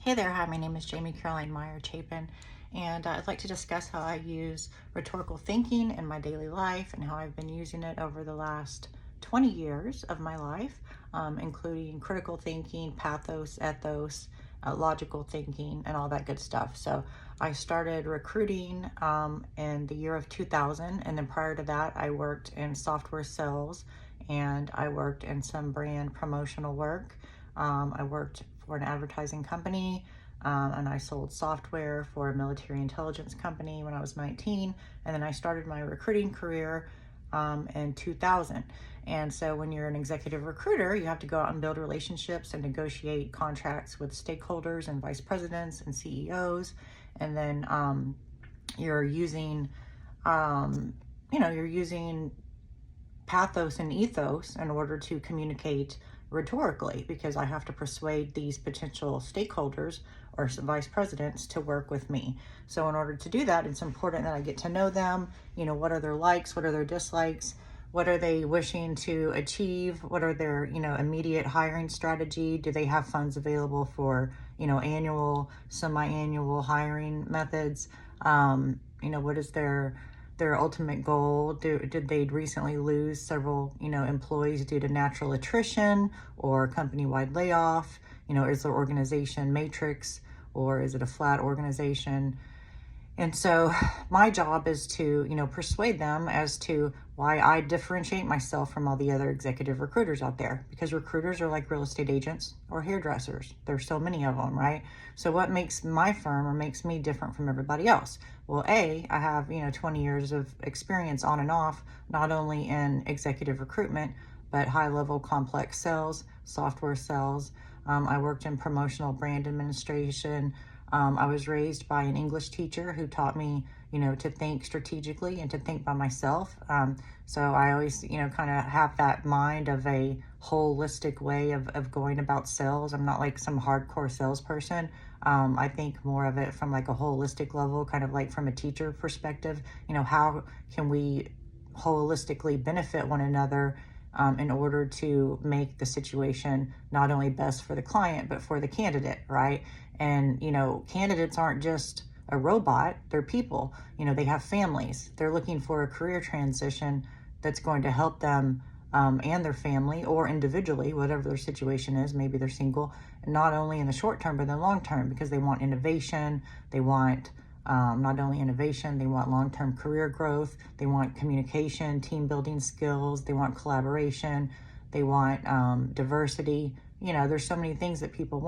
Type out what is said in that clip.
Hey there, hi, my name is Jamie Caroline Meyer Chapin, and I'd like to discuss how I use rhetorical thinking in my daily life and how I've been using it over the last 20 years of my life, including critical thinking, pathos, ethos, logical thinking, and all that good stuff. So I started recruiting in the year of 2000, and then prior to that, I worked in software sales and I worked in some brand promotional work. I worked for an advertising company, and I sold software for a military intelligence company when I was 19. And then I started my recruiting career in 2000. And so when you're an executive recruiter, you have to go out and build relationships and negotiate contracts with stakeholders and vice presidents and CEOs. And then you're using, you're using pathos and ethos in order to communicate rhetorically, because I have to persuade these potential stakeholders or vice presidents to work with me. So in order to do that, it's important that I get to know them. What are their likes? What are their dislikes? What are they wishing to achieve? What are their, immediate hiring strategy? Do they have funds available for, annual, semi-annual hiring methods? What is their ultimate goal? Did they recently lose several, employees due to natural attrition or company-wide layoff? Is their organization matrix or is it a flat organization? And so my job is to, persuade them as to why I differentiate myself from all the other executive recruiters out there, because recruiters are like real estate agents or hairdressers. There's so many of them, right? So what makes my firm or makes me different from everybody else? Well, I have, 20 years of experience on and off, not only in executive recruitment, but high level complex sales, software sales. I worked in promotional brand administration. I was raised by an English teacher who taught me, to think strategically and to think by myself. So I always, kind of have that mind of a holistic way of going about sales. I'm not like some hardcore salesperson. I think more of it from like a holistic level, kind of like from a teacher perspective. How can we holistically benefit one another in order to make the situation not only best for the client, but for the candidate, right? And, candidates aren't just a robot, they're people. They have families. They're looking for a career transition that's going to help them and their family, or individually, whatever their situation is. Maybe they're single, not only in the short term, but in the long term, because they want innovation. They want not only innovation, they want long-term career growth. They want communication, team building skills. They want collaboration. They want diversity. There's so many things that people want.